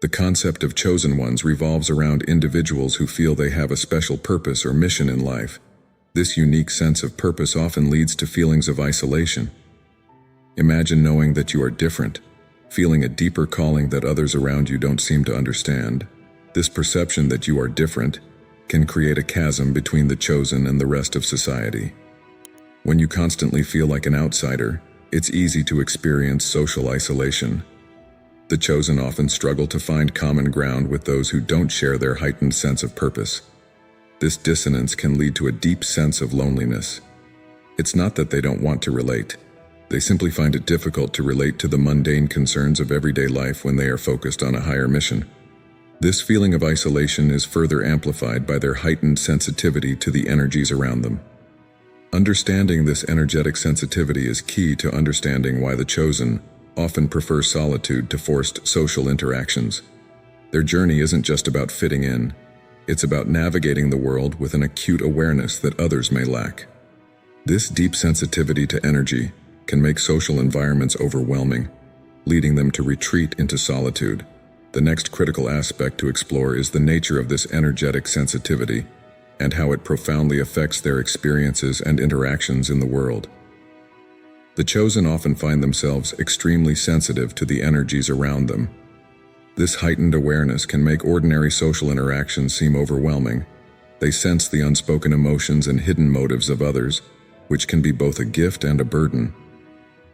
The concept of chosen ones revolves around individuals who feel they have a special purpose or mission in life. This unique sense of purpose often leads to feelings of isolation. Imagine knowing that you are different, feeling a deeper calling that others around you don't seem to understand. This perception that you are different can create a chasm between the chosen and the rest of society. When you constantly feel like an outsider, it's easy to experience social isolation. The chosen often struggle to find common ground with those who don't share their heightened sense of purpose. This dissonance can lead to a deep sense of loneliness. It's not that they don't want to relate. They simply find it difficult to relate to the mundane concerns of everyday life when they are focused on a higher mission. This feeling of isolation is further amplified by their heightened sensitivity to the energies around them. Understanding this energetic sensitivity is key to understanding why the chosen often prefer solitude to forced social interactions. Their journey isn't just about fitting in, it's about navigating the world with an acute awareness that others may lack. This deep sensitivity to energy can make social environments overwhelming, leading them to retreat into solitude. The next critical aspect to explore is the nature of this energetic sensitivity and how it profoundly affects their experiences and interactions in the world. The chosen often find themselves extremely sensitive to the energies around them. This heightened awareness can make ordinary social interactions seem overwhelming. They sense the unspoken emotions and hidden motives of others, which can be both a gift and a burden.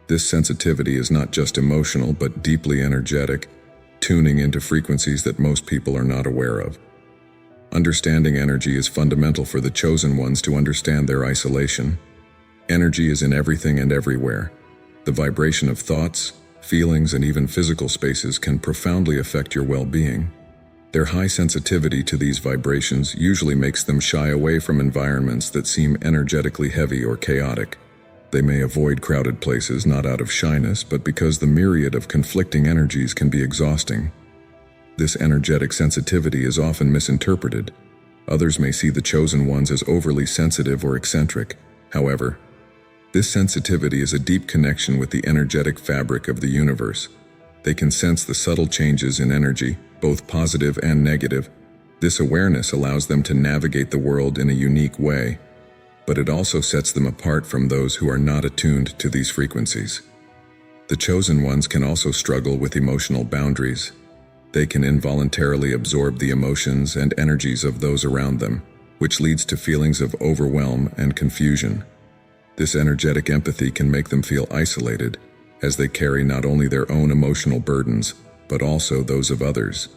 This sensitivity is not just emotional but deeply energetic, tuning into frequencies that most people are not aware of. Understanding energy is fundamental for the chosen ones to understand their isolation. Energy is in everything and everywhere. The vibration of thoughts, feelings, and even physical spaces can profoundly affect your well-being. Their high sensitivity to these vibrations usually makes them shy away from environments that seem energetically heavy or chaotic. They may avoid crowded places not out of shyness, but because the myriad of conflicting energies can be exhausting. This energetic sensitivity is often misinterpreted. Others may see the chosen ones as overly sensitive or eccentric. However, this sensitivity is a deep connection with the energetic fabric of the universe. They can sense the subtle changes in energy, both positive and negative. This awareness allows them to navigate the world in a unique way, but it also sets them apart from those who are not attuned to these frequencies. The chosen ones can also struggle with emotional boundaries. They can involuntarily absorb the emotions and energies of those around them, which leads to feelings of overwhelm and confusion. This energetic empathy can make them feel isolated, as they carry not only their own emotional burdens, but also those of others.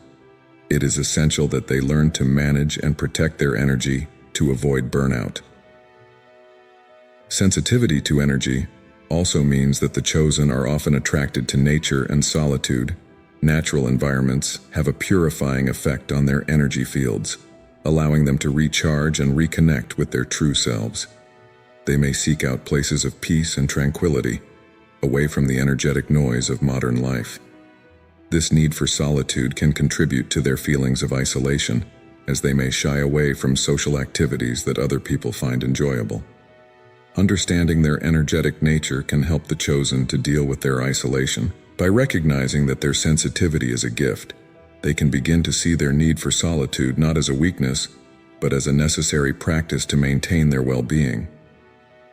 It is essential that they learn to manage and protect their energy to avoid burnout. Sensitivity to energy also means that the chosen are often attracted to nature and solitude. Natural environments have a purifying effect on their energy fields, allowing them to recharge and reconnect with their true selves. They may seek out places of peace and tranquility, away from the energetic noise of modern life. This need for solitude can contribute to their feelings of isolation, as they may shy away from social activities that other people find enjoyable. Understanding their energetic nature can help the chosen to deal with their isolation. By recognizing that their sensitivity is a gift, they can begin to see their need for solitude not as a weakness, but as a necessary practice to maintain their well-being.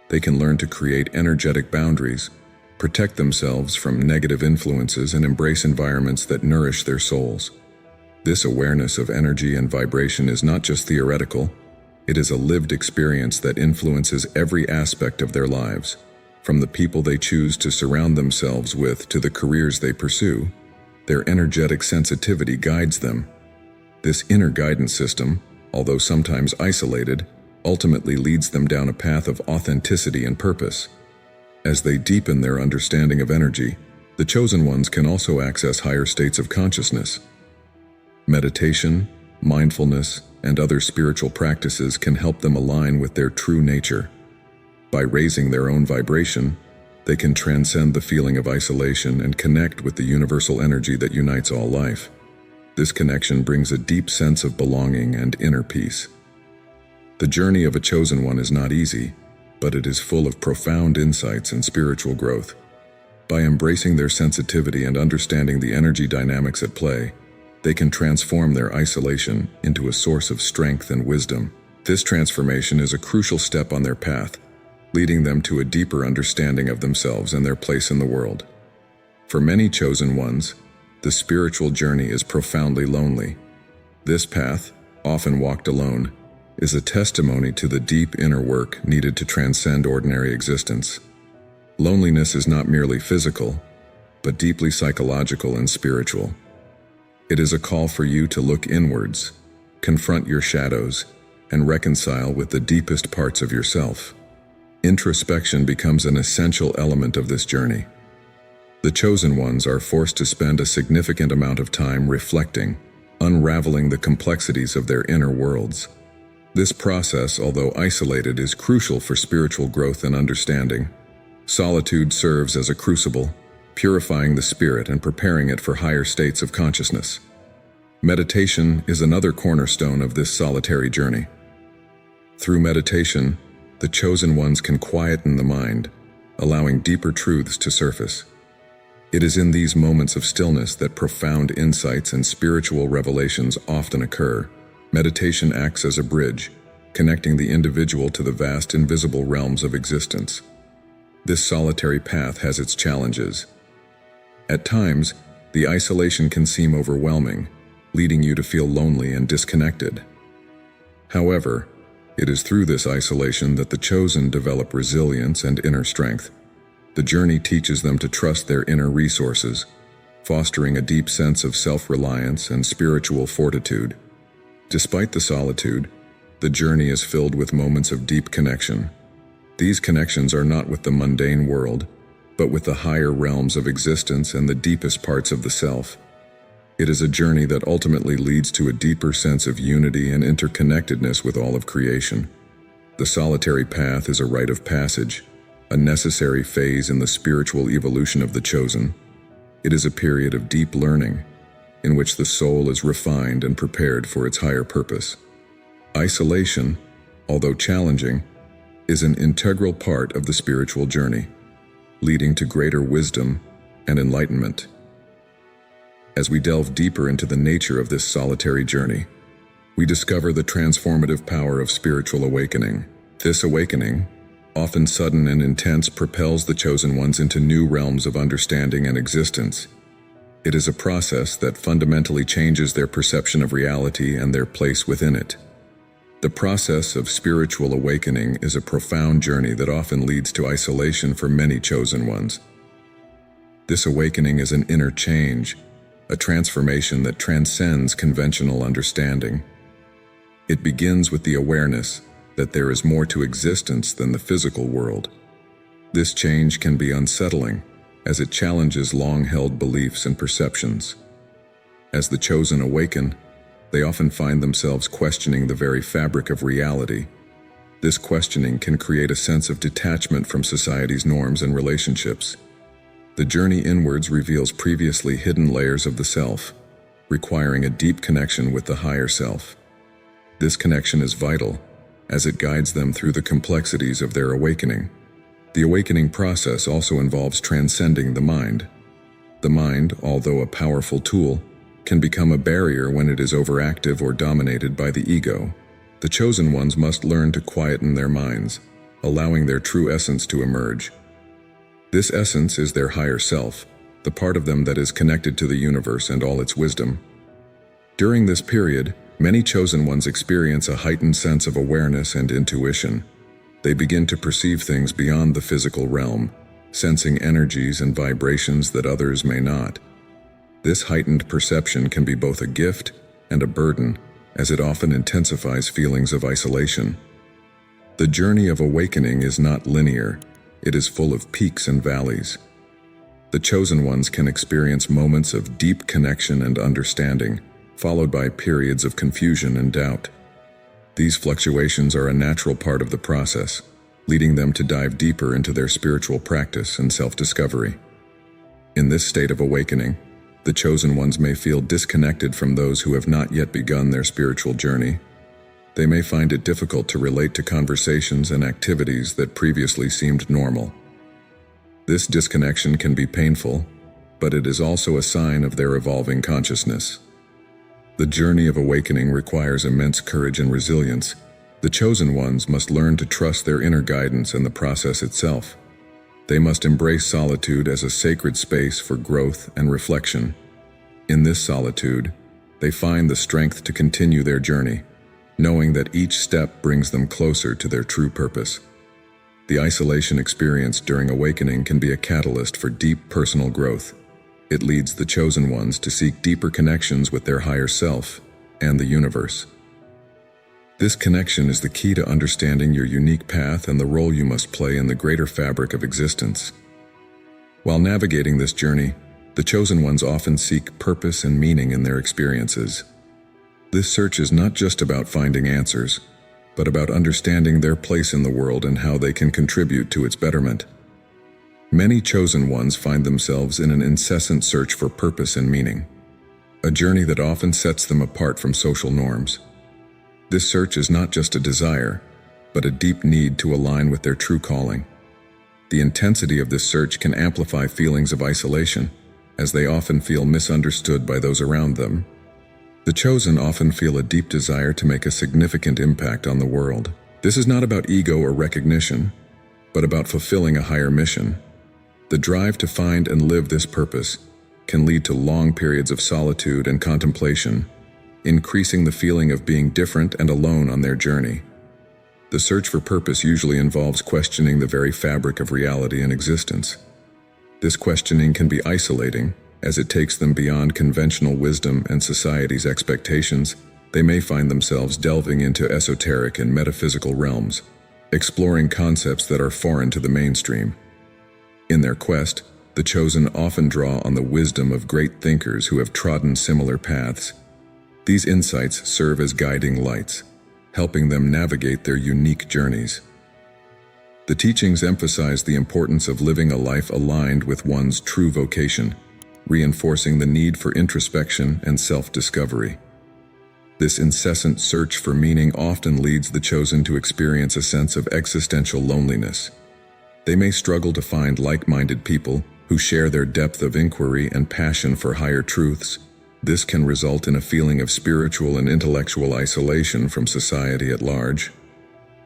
They can learn to create energetic boundaries, protect themselves from negative influences, and embrace environments that nourish their souls. This awareness of energy and vibration is not just theoretical, it is a lived experience that influences every aspect of their lives. From the people they choose to surround themselves with to the careers they pursue, their energetic sensitivity guides them. This inner guidance system, although sometimes isolated, ultimately leads them down a path of authenticity and purpose. As they deepen their understanding of energy, the chosen ones can also access higher states of consciousness. Meditation, mindfulness, and other spiritual practices can help them align with their true nature. By raising their own vibration, they can transcend the feeling of isolation and connect with the universal energy that unites all life. This connection brings a deep sense of belonging and inner peace. The journey of a chosen one is not easy, but it is full of profound insights and spiritual growth. By embracing their sensitivity and understanding the energy dynamics at play, they can transform their isolation into a source of strength and wisdom. This transformation is a crucial step on their path, leading them to a deeper understanding of themselves and their place in the world. For many chosen ones, the spiritual journey is profoundly lonely. This path, often walked alone, is a testimony to the deep inner work needed to transcend ordinary existence. Loneliness is not merely physical, but deeply psychological and spiritual. It is a call for you to look inwards, confront your shadows, and reconcile with the deepest parts of yourself. Introspection becomes an essential element of this journey. The chosen ones are forced to spend a significant amount of time reflecting, unraveling the complexities of their inner worlds. This process, although isolated, is crucial for spiritual growth and understanding. Solitude serves as a crucible, purifying the spirit and preparing it for higher states of consciousness. Meditation is another cornerstone of this solitary journey. Through meditation, the chosen ones can quieten the mind, allowing deeper truths to surface. It is in these moments of stillness that profound insights and spiritual revelations often occur. Meditation acts as a bridge, connecting the individual to the vast invisible realms of existence. This solitary path has its challenges. At times, the isolation can seem overwhelming, leading you to feel lonely and disconnected. However, it is through this isolation that the chosen develop resilience and inner strength. The journey teaches them to trust their inner resources, fostering a deep sense of self-reliance and spiritual fortitude. Despite the solitude, the journey is filled with moments of deep connection. These connections are not with the mundane world, but with the higher realms of existence and the deepest parts of the self. It is a journey that ultimately leads to a deeper sense of unity and interconnectedness with all of creation. The solitary path is a rite of passage, a necessary phase in the spiritual evolution of the chosen. It is a period of deep learning, in which the soul is refined and prepared for its higher purpose. Isolation, although challenging, is an integral part of the spiritual journey, leading to greater wisdom and enlightenment. As we delve deeper into the nature of this solitary journey, we discover the transformative power of spiritual awakening. This awakening, often sudden and intense, propels the chosen ones into new realms of understanding and existence. It is a process that fundamentally changes their perception of reality and their place within it. The process of spiritual awakening is a profound journey that often leads to isolation for many chosen ones. This awakening is an inner change, a transformation that transcends conventional understanding. It begins with the awareness that there is more to existence than the physical world. This change can be unsettling, as it challenges long-held beliefs and perceptions. As the chosen awaken, they often find themselves questioning the very fabric of reality. This questioning can create a sense of detachment from society's norms and relationships. The journey inwards reveals previously hidden layers of the self, requiring a deep connection with the higher self. This connection is vital, as it guides them through the complexities of their awakening. The awakening process also involves transcending the mind. The mind, although a powerful tool, can become a barrier when it is overactive or dominated by the ego. The chosen ones must learn to quieten their minds, allowing their true essence to emerge. This essence is their higher self, the part of them that is connected to the universe and all its wisdom. During this period, many chosen ones experience a heightened sense of awareness and intuition. They begin to perceive things beyond the physical realm, sensing energies and vibrations that others may not. This heightened perception can be both a gift and a burden, as it often intensifies feelings of isolation. The journey of awakening is not linear. It is full of peaks and valleys. The chosen ones can experience moments of deep connection and understanding, followed by periods of confusion and doubt. These fluctuations are a natural part of the process, leading them to dive deeper into their spiritual practice and self-discovery. In this state of awakening, the chosen ones may feel disconnected from those who have not yet begun their spiritual journey. They may find it difficult to relate to conversations and activities that previously seemed normal. This disconnection can be painful, but it is also a sign of their evolving consciousness. The journey of awakening requires immense courage and resilience. The chosen ones must learn to trust their inner guidance and the process itself. They must embrace solitude as a sacred space for growth and reflection. In this solitude, they find the strength to continue their journey, knowing that each step brings them closer to their true purpose. The isolation experienced during awakening can be a catalyst for deep personal growth. It leads the chosen ones to seek deeper connections with their higher self and the universe. This connection is the key to understanding your unique path and the role you must play in the greater fabric of existence. While navigating this journey, the chosen ones often seek purpose and meaning in their experiences. This search is not just about finding answers, but about understanding their place in the world and how they can contribute to its betterment. Many chosen ones find themselves in an incessant search for purpose and meaning, a journey that often sets them apart from social norms. This search is not just a desire, but a deep need to align with their true calling. The intensity of this search can amplify feelings of isolation, as they often feel misunderstood by those around them. The chosen often feel a deep desire to make a significant impact on the world. This is not about ego or recognition, but about fulfilling a higher mission. The drive to find and live this purpose can lead to long periods of solitude and contemplation, increasing the feeling of being different and alone on their journey. The search for purpose usually involves questioning the very fabric of reality and existence. This questioning can be isolating, as it takes them beyond conventional wisdom and society's expectations. They may find themselves delving into esoteric and metaphysical realms, exploring concepts that are foreign to the mainstream. In their quest, the chosen often draw on the wisdom of great thinkers who have trodden similar paths. These insights serve as guiding lights, helping them navigate their unique journeys. The teachings emphasize the importance of living a life aligned with one's true vocation, reinforcing the need for introspection and self-discovery. This incessant search for meaning often leads the chosen to experience a sense of existential loneliness. They may struggle to find like-minded people who share their depth of inquiry and passion for higher truths. This can result in a feeling of spiritual and intellectual isolation from society at large.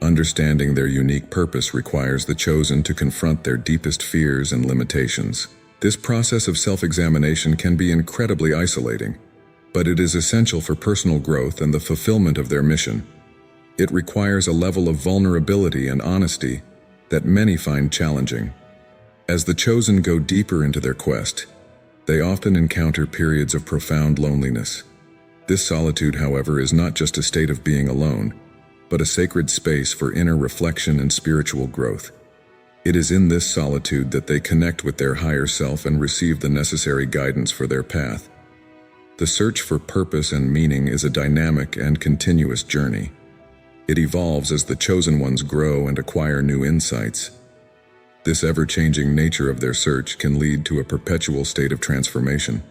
Understanding their unique purpose requires the chosen to confront their deepest fears and limitations. This process of self-examination can be incredibly isolating, but it is essential for personal growth and the fulfillment of their mission. It requires a level of vulnerability and honesty that many find challenging. As the chosen go deeper into their quest, they often encounter periods of profound loneliness. This solitude, however, is not just a state of being alone, but a sacred space for inner reflection and spiritual growth. It is in this solitude that they connect with their higher self and receive the necessary guidance for their path. The search for purpose and meaning is a dynamic and continuous journey. It evolves as the chosen ones grow and acquire new insights. This ever-changing nature of their search can lead to a perpetual state of transformation,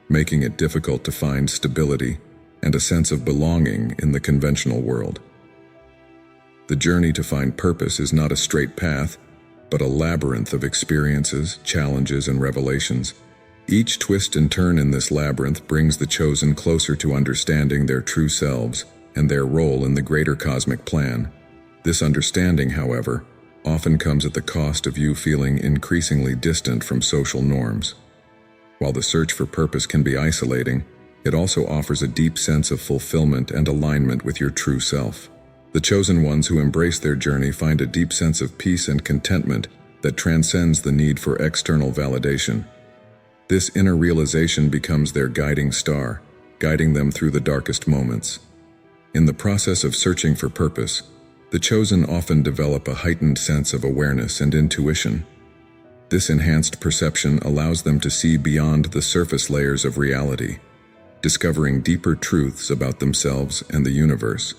making it difficult to find stability and a sense of belonging in the conventional world. The journey to find purpose is not a straight path, but a labyrinth of experiences, challenges, and revelations. Each twist and turn in this labyrinth brings the chosen closer to understanding their true selves and their role in the greater cosmic plan. This understanding, however, often comes at the cost of you feeling increasingly distant from social norms. While the search for purpose can be isolating, it also offers a deep sense of fulfillment and alignment with your true self. The chosen ones who embrace their journey find a deep sense of peace and contentment that transcends the need for external validation. This inner realization becomes their guiding star, guiding them through the darkest moments. In the process of searching for purpose, the chosen often develop a heightened sense of awareness and intuition. This enhanced perception allows them to see beyond the surface layers of reality, discovering deeper truths about themselves and the universe.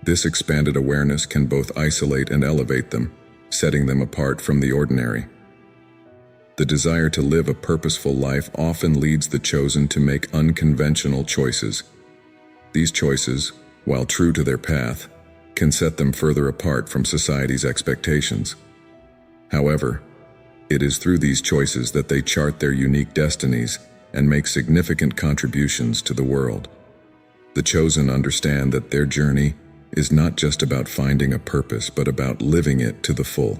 This expanded awareness can both isolate and elevate them, setting them apart from the ordinary. The desire to live a purposeful life often leads the chosen to make unconventional choices. These choices, while true to their path, can set them further apart from society's expectations. However, it is through these choices that they chart their unique destinies and make significant contributions to the world. The chosen understand that their journey is not just about finding a purpose, but about living it to the full.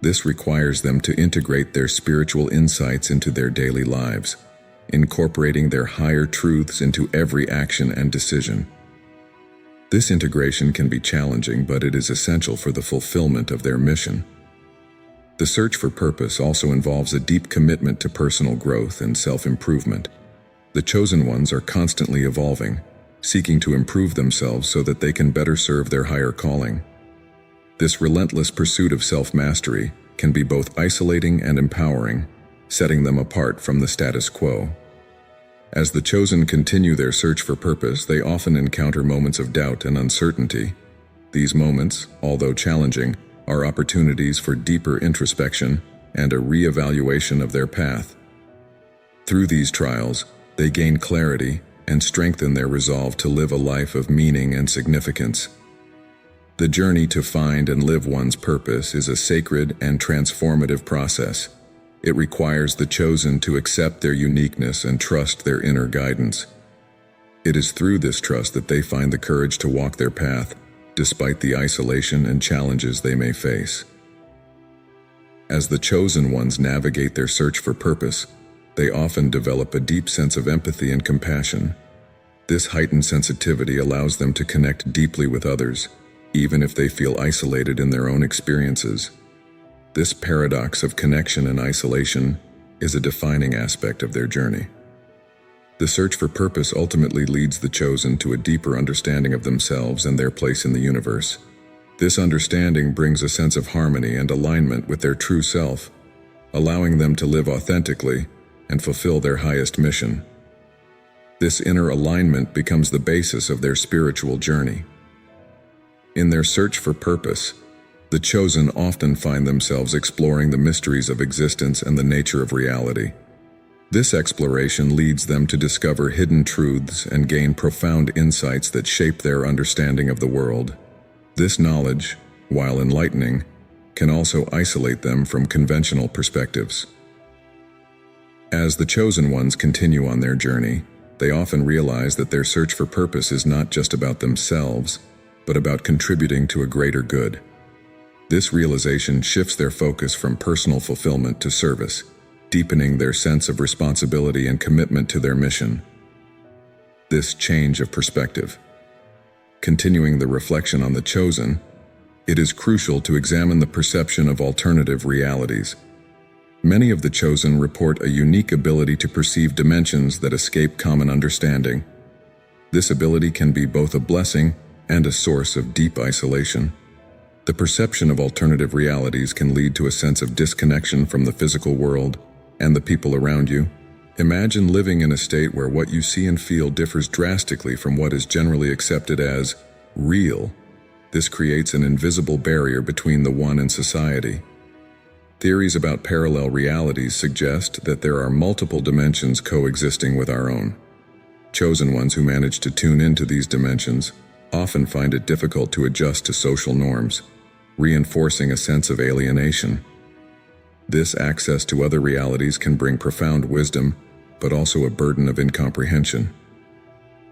This requires them to integrate their spiritual insights into their daily lives, incorporating their higher truths into every action and decision. This integration can be challenging, but it is essential for the fulfillment of their mission. The search for purpose also involves a deep commitment to personal growth and self-improvement. The chosen ones are constantly evolving, seeking to improve themselves so that they can better serve their higher calling. This relentless pursuit of self-mastery can be both isolating and empowering, setting them apart from the status quo. As the chosen continue their search for purpose, they often encounter moments of doubt and uncertainty. These moments, although challenging, are opportunities for deeper introspection and a re-evaluation of their path. Through these trials, they gain clarity and strengthen their resolve to live a life of meaning and significance. The journey to find and live one's purpose is a sacred and transformative process. It requires the chosen to accept their uniqueness and trust their inner guidance. It is through this trust that they find the courage to walk their path, despite the isolation and challenges they may face. As the chosen ones navigate their search for purpose, they often develop a deep sense of empathy and compassion. This heightened sensitivity allows them to connect deeply with others, even if they feel isolated in their own experiences. This paradox of connection and isolation is a defining aspect of their journey. The search for purpose ultimately leads the chosen to a deeper understanding of themselves and their place in the universe. This understanding brings a sense of harmony and alignment with their true self, allowing them to live authentically and fulfill their highest mission. This inner alignment becomes the basis of their spiritual journey. In their search for purpose, the chosen often find themselves exploring the mysteries of existence and the nature of reality. This exploration leads them to discover hidden truths and gain profound insights that shape their understanding of the world. This knowledge, while enlightening, can also isolate them from conventional perspectives. As the chosen ones continue on their journey, they often realize that their search for purpose is not just about themselves, but about contributing to a greater good. This realization shifts their focus from personal fulfillment to service, deepening their sense of responsibility and commitment to their mission. This change of perspective. Continuing the reflection on the chosen, it is crucial to examine the perception of alternative realities. Many of the chosen report a unique ability to perceive dimensions that escape common understanding. This ability can be both a blessing and a source of deep isolation. The perception of alternative realities can lead to a sense of disconnection from the physical world and the people around you. Imagine living in a state where what you see and feel differs drastically from what is generally accepted as real. This creates an invisible barrier between the one and society. Theories about parallel realities suggest that there are multiple dimensions coexisting with our own. Chosen ones who manage to tune into these dimensions often find it difficult to adjust to social norms, reinforcing a sense of alienation. This access to other realities can bring profound wisdom, but also a burden of incomprehension.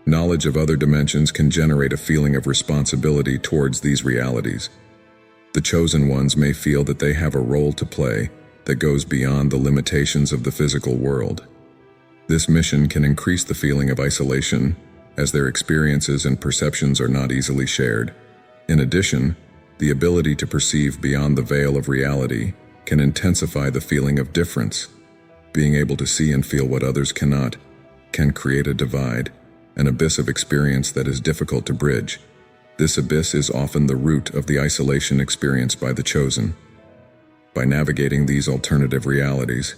Knowledge of other dimensions can generate a feeling of responsibility towards these realities. The chosen ones may feel that they have a role to play that goes beyond the limitations of the physical world. This mission can increase the feeling of isolation, as their experiences and perceptions are not easily shared. In addition, the ability to perceive beyond the veil of reality can intensify the feeling of difference. Being able to see and feel what others cannot can create a divide, an abyss of experience that is difficult to bridge. This abyss is often the root of the isolation experienced by the chosen. By navigating these alternative realities,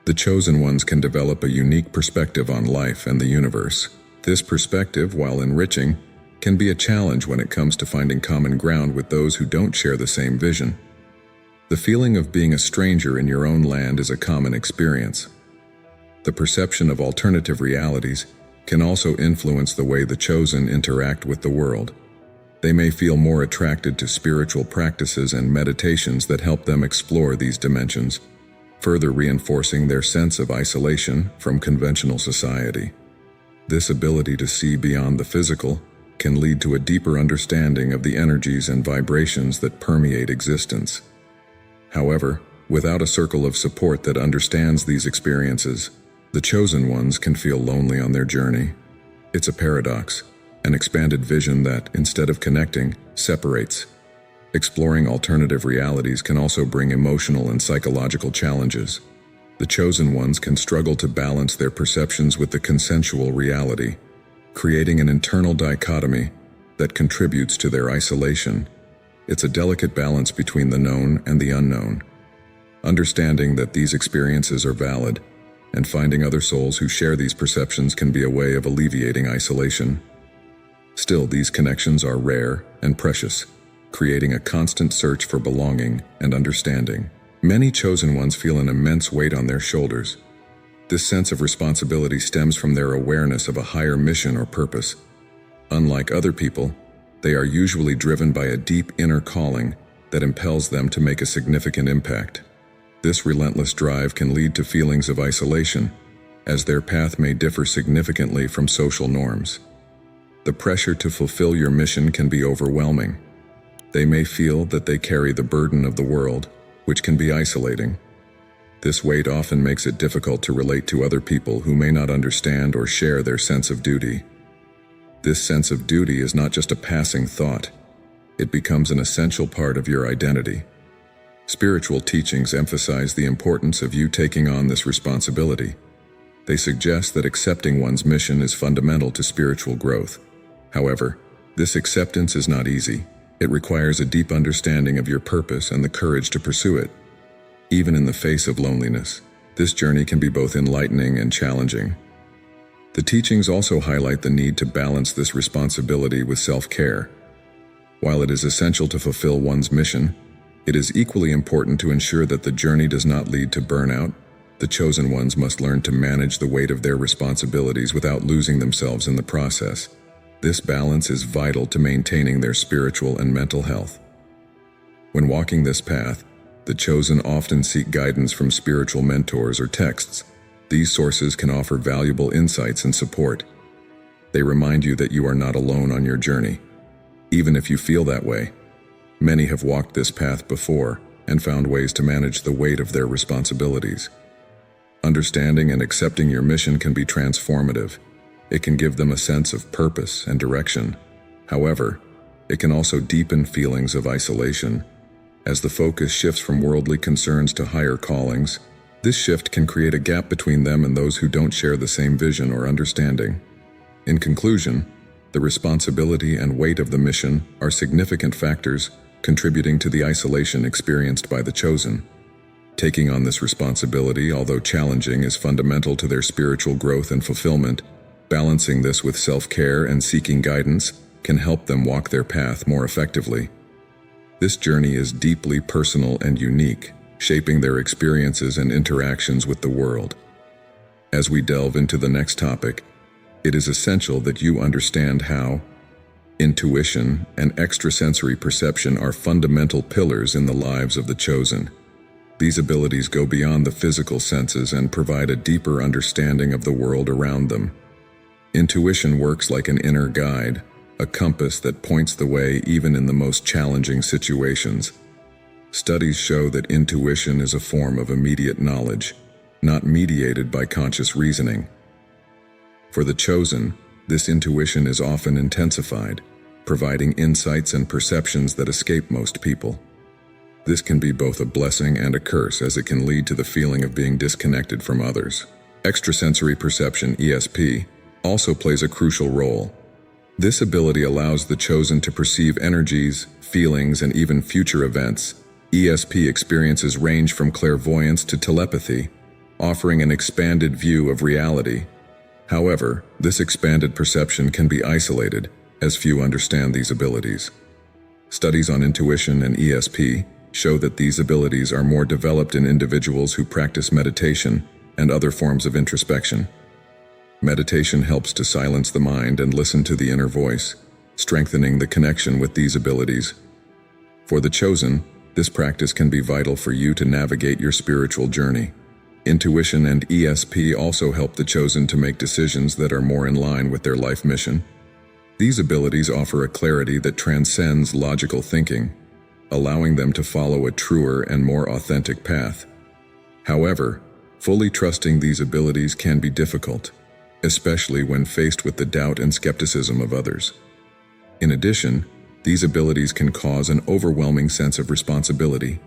the chosen ones can develop a unique perspective on life and the universe. This perspective, while enriching, can be a challenge when it comes to finding common ground with those who don't share the same vision. The feeling of being a stranger in your own land is a common experience. The perception of alternative realities can also influence the way the chosen interact with the world. They may feel more attracted to spiritual practices and meditations that help them explore these dimensions, further reinforcing their sense of isolation from conventional society. This ability to see beyond the physical can lead to a deeper understanding of the energies and vibrations that permeate existence. However, without a circle of support that understands these experiences, the chosen ones can feel lonely on their journey. It's a paradox, an expanded vision that, instead of connecting, separates. Exploring alternative realities can also bring emotional and psychological challenges. The chosen ones can struggle to balance their perceptions with the consensual reality, creating an internal dichotomy that contributes to their isolation. It's a delicate balance between the known and the unknown. Understanding that these experiences are valid and finding other souls who share these perceptions can be a way of alleviating isolation. Still, these connections are rare and precious, creating a constant search for belonging and understanding. Many chosen ones feel an immense weight on their shoulders. This sense of responsibility stems from their awareness of a higher mission or purpose. Unlike other people, they are usually driven by a deep inner calling that impels them to make a significant impact. This relentless drive can lead to feelings of isolation, as their path may differ significantly from social norms. The pressure to fulfill your mission can be overwhelming. They may feel that they carry the burden of the world, which can be isolating. This weight often makes it difficult to relate to other people who may not understand or share their sense of duty. This sense of duty is not just a passing thought. It becomes an essential part of your identity. Spiritual teachings emphasize the importance of you taking on this responsibility. They suggest that accepting one's mission is fundamental to spiritual growth. However, this acceptance is not easy. It requires a deep understanding of your purpose and the courage to pursue it. Even in the face of loneliness, this journey can be both enlightening and challenging. The teachings also highlight the need to balance this responsibility with self-care. While it is essential to fulfill one's mission, it is equally important to ensure that the journey does not lead to burnout. The chosen ones must learn to manage the weight of their responsibilities without losing themselves in the process. This balance is vital to maintaining their spiritual and mental health. When walking this path, the chosen often seek guidance from spiritual mentors or texts. These sources can offer valuable insights and support. They remind you that you are not alone on your journey. Even if you feel that way, many have walked this path before and found ways to manage the weight of their responsibilities. Understanding and accepting your mission can be transformative. It can give them a sense of purpose and direction. However, it can also deepen feelings of isolation. As the focus shifts from worldly concerns to higher callings, this shift can create a gap between them and those who don't share the same vision or understanding. In conclusion, the responsibility and weight of the mission are significant factors contributing to the isolation experienced by the chosen. Taking on this responsibility, although challenging, is fundamental to their spiritual growth and fulfillment. Balancing this with self-care and seeking guidance can help them walk their path more effectively. This journey is deeply personal and unique, shaping their experiences and interactions with the world. As we delve into the next topic, it is essential that you understand how intuition and extrasensory perception are fundamental pillars in the lives of the chosen. These abilities go beyond the physical senses and provide a deeper understanding of the world around them. Intuition works like an inner guide, a compass that points the way even in the most challenging situations. Studies show that intuition is a form of immediate knowledge, not mediated by conscious reasoning. For the chosen, this intuition is often intensified, providing insights and perceptions that escape most people. This can be both a blessing and a curse, as it can lead to the feeling of being disconnected from others. Extrasensory perception, ESP, also plays a crucial role. This ability allows the chosen to perceive energies, feelings, and even future events. ESP experiences range from clairvoyance to telepathy, offering an expanded view of reality. However, this expanded perception can be isolated, as few understand these abilities. Studies on intuition and ESP show that these abilities are more developed in individuals who practice meditation and other forms of introspection. Meditation helps to silence the mind and listen to the inner voice, strengthening the connection with these abilities. For the chosen, this practice can be vital for you to navigate your spiritual journey. Intuition and ESP also help the chosen to make decisions that are more in line with their life mission. These abilities offer a clarity that transcends logical thinking, allowing them to follow a truer and more authentic path. However, fully trusting these abilities can be difficult, especially when faced with the doubt and skepticism of others. In addition, these abilities can cause an overwhelming sense of responsibility.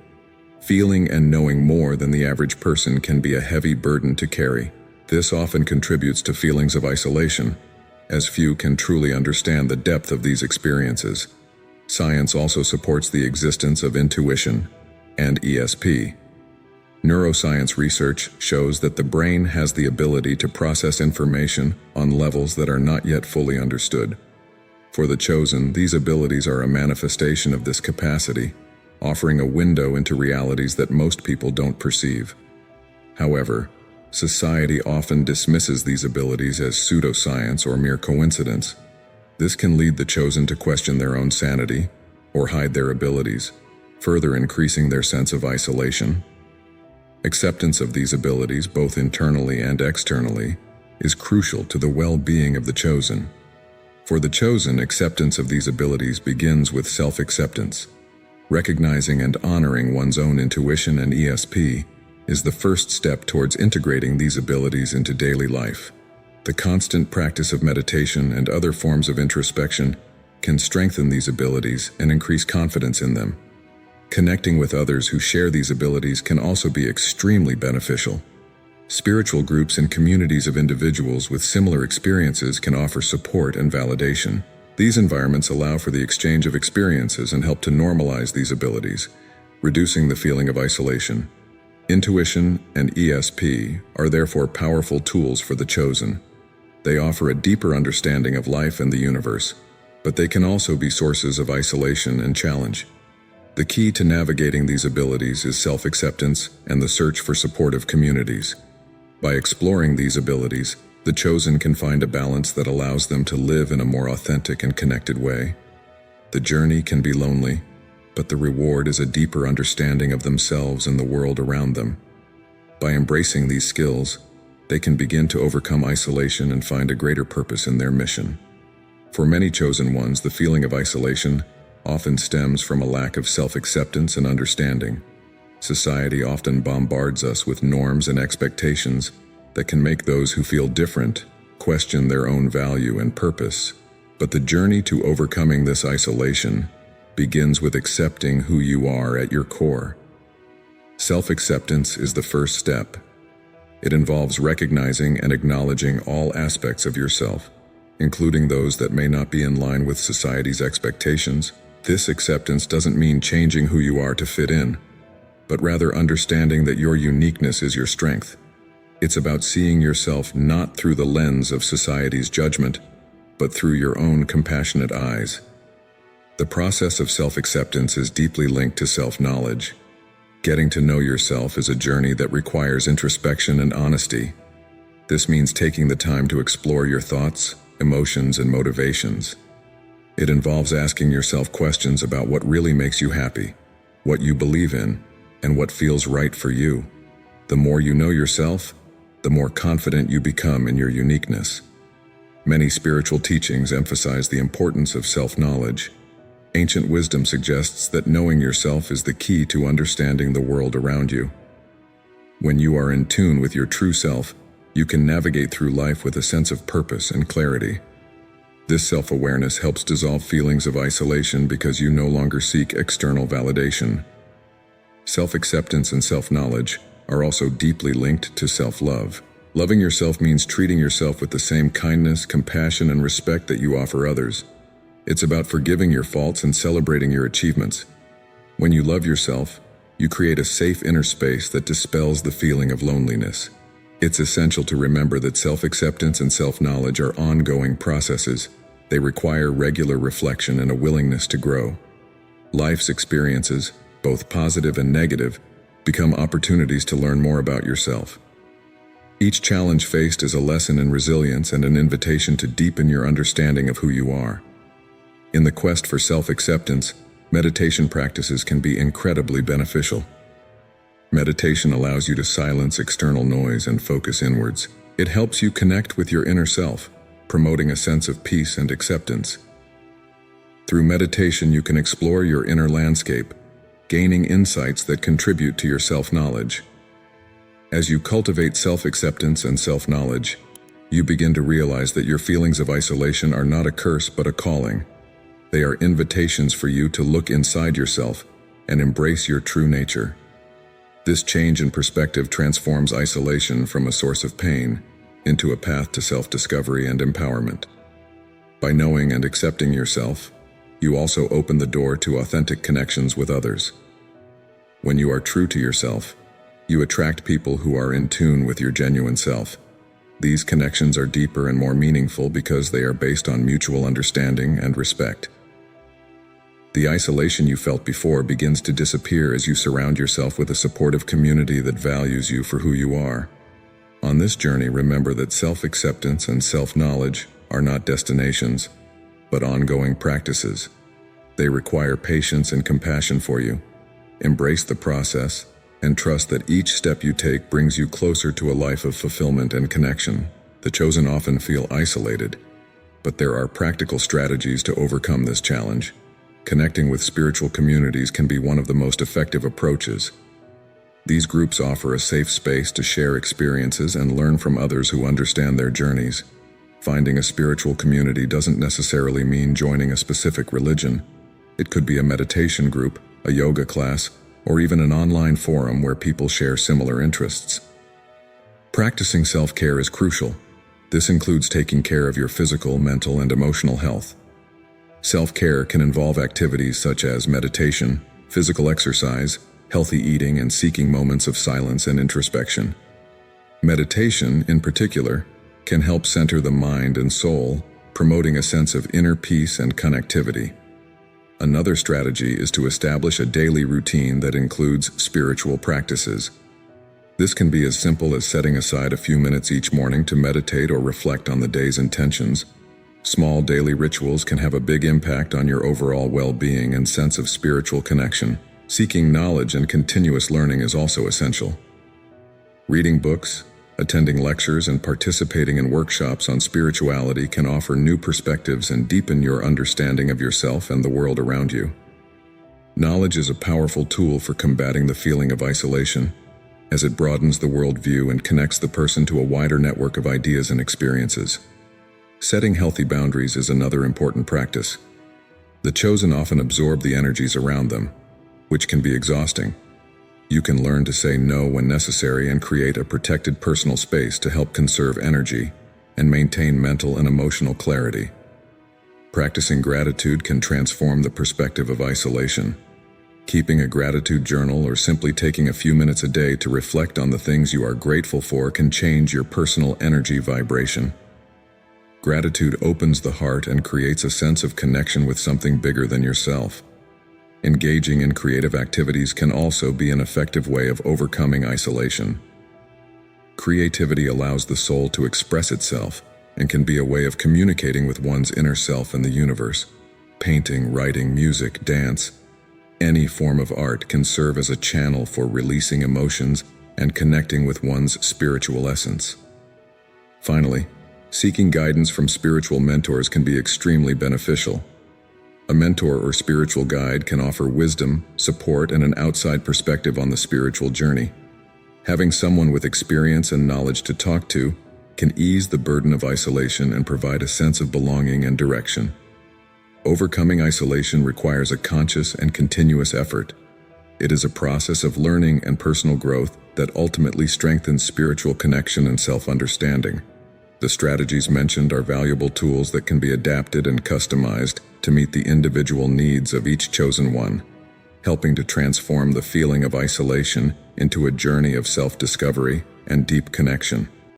Feeling and knowing more than the average person can be a heavy burden to carry. This often contributes to feelings of isolation, as few can truly understand the depth of these experiences. Science also supports the existence of intuition and ESP. Neuroscience research shows that the brain has the ability to process information on levels that are not yet fully understood. For the chosen, these abilities are a manifestation of this capacity, offering a window into realities that most people don't perceive. However, society often dismisses these abilities as pseudoscience or mere coincidence. This can lead the chosen to question their own sanity or hide their abilities, further increasing their sense of isolation. Acceptance of these abilities, both internally and externally, is crucial to the well-being of the chosen. For the chosen, acceptance of these abilities begins with self-acceptance. Recognizing and honoring one's own intuition and ESP is the first step towards integrating these abilities into daily life. The constant practice of meditation and other forms of introspection can strengthen these abilities and increase confidence in them. Connecting with others who share these abilities can also be extremely beneficial. Spiritual groups and communities of individuals with similar experiences can offer support and validation. These environments allow for the exchange of experiences and help to normalize these abilities, reducing the feeling of isolation. Intuition and ESP are therefore powerful tools for the chosen. They offer a deeper understanding of life and the universe, but they can also be sources of isolation and challenge. The key to navigating these abilities is self-acceptance and the search for supportive communities. By exploring these abilities, the chosen can find a balance that allows them to live in a more authentic and connected way. The journey can be lonely, but the reward is a deeper understanding of themselves and the world around them. By embracing these skills, they can begin to overcome isolation and find a greater purpose in their mission. For many chosen ones, the feeling of isolation often stems from a lack of self-acceptance and understanding. Society often bombards us with norms and expectations that can make those who feel different question their own value and purpose. But the journey to overcoming this isolation begins with accepting who you are at your core. Self-acceptance is the first step. It involves recognizing and acknowledging all aspects of yourself, including those that may not be in line with society's expectations. This acceptance doesn't mean changing who you are to fit in, but rather understanding that your uniqueness is your strength. It's about seeing yourself not through the lens of society's judgment, but through your own compassionate eyes. The process of self-acceptance is deeply linked to self-knowledge. Getting to know yourself is a journey that requires introspection and honesty. This means taking the time to explore your thoughts, emotions, and motivations. It involves asking yourself questions about what really makes you happy, what you believe in, and what feels right for you. The more you know yourself, the more confident you become in your uniqueness. Many spiritual teachings emphasize the importance of self-knowledge. Ancient wisdom suggests that knowing yourself is the key to understanding the world around you. When you are in tune with your true self, you can navigate through life with a sense of purpose and clarity. This self-awareness helps dissolve feelings of isolation because you no longer seek external validation. Self-acceptance and self-knowledge are also deeply linked to self-love. Loving yourself means treating yourself with the same kindness, compassion, and respect that you offer others. It's about forgiving your faults and celebrating your achievements. When you love yourself, you create a safe inner space that dispels the feeling of loneliness. It's essential to remember that self-acceptance and self-knowledge are ongoing processes. They require regular reflection and a willingness to grow. Life's experiences, both positive and negative, become opportunities to learn more about yourself. Each challenge faced is a lesson in resilience and an invitation to deepen your understanding of who you are. In the quest for self-acceptance, meditation practices can be incredibly beneficial. Meditation allows you to silence external noise and focus inwards. It helps you connect with your inner self, promoting a sense of peace and acceptance. Through meditation, you can explore your inner landscape, gaining insights that contribute to your self-knowledge. As you cultivate self-acceptance and self-knowledge, you begin to realize that your feelings of isolation are not a curse but a calling. They are invitations for you to look inside yourself and embrace your true nature. This change in perspective transforms isolation from a source of pain into a path to self-discovery and empowerment. By knowing and accepting yourself, you also open the door to authentic connections with others. When you are true to yourself, you attract people who are in tune with your genuine self. These connections are deeper and more meaningful because they are based on mutual understanding and respect. The isolation you felt before begins to disappear as you surround yourself with a supportive community that values you for who you are. On this journey, remember that self-acceptance and self-knowledge are not destinations, but ongoing practices. They require patience and compassion for you. Embrace the process and trust that each step you take brings you closer to a life of fulfillment and connection. The chosen often feel isolated, but there are practical strategies to overcome this challenge. Connecting with spiritual communities can be one of the most effective approaches. These groups offer a safe space to share experiences and learn from others who understand their journeys. Finding a spiritual community doesn't necessarily mean joining a specific religion. It could be a meditation group, a yoga class, or even an online forum where people share similar interests. Practicing self-care is crucial. This includes taking care of your physical, mental, and emotional health. Self-care can involve activities such as meditation, physical exercise, healthy eating, and seeking moments of silence and introspection. Meditation, in particular, can help center the mind and soul, promoting a sense of inner peace and connectivity. Another strategy is to establish a daily routine that includes spiritual practices. This can be as simple as setting aside a few minutes each morning to meditate or reflect on the day's intentions. Small daily rituals can have a big impact on your overall well-being and sense of spiritual connection. Seeking knowledge and continuous learning is also essential. Reading books, attending lectures, and participating in workshops on spirituality can offer new perspectives and deepen your understanding of yourself and the world around you. Knowledge is a powerful tool for combating the feeling of isolation, as it broadens the worldview and connects the person to a wider network of ideas and experiences. Setting healthy boundaries is another important practice. The chosen often absorb the energies around them, which can be exhausting. You can learn to say no when necessary and create a protected personal space to help conserve energy and maintain mental and emotional clarity. Practicing gratitude can transform the perspective of isolation. Keeping a gratitude journal or simply taking a few minutes a day to reflect on the things you are grateful for can change your personal energy vibration. Gratitude opens the heart and creates a sense of connection with something bigger than yourself. Engaging in creative activities can also be an effective way of overcoming isolation. Creativity allows the soul to express itself and can be a way of communicating with one's inner self and the universe. Painting, writing, music, dance, any form of art can serve as a channel for releasing emotions and connecting with one's spiritual essence. Finally, seeking guidance from spiritual mentors can be extremely beneficial. A mentor or spiritual guide can offer wisdom, support, and an outside perspective on the spiritual journey. Having someone with experience and knowledge to talk to can ease the burden of isolation and provide a sense of belonging and direction. Overcoming isolation requires a conscious and continuous effort. It is a process of learning and personal growth that ultimately strengthens spiritual connection and self-understanding. The strategies mentioned are valuable tools that can be adapted and customized to meet the individual needs of each chosen one, helping to transform the feeling of isolation into a journey of self-discovery and deep connection.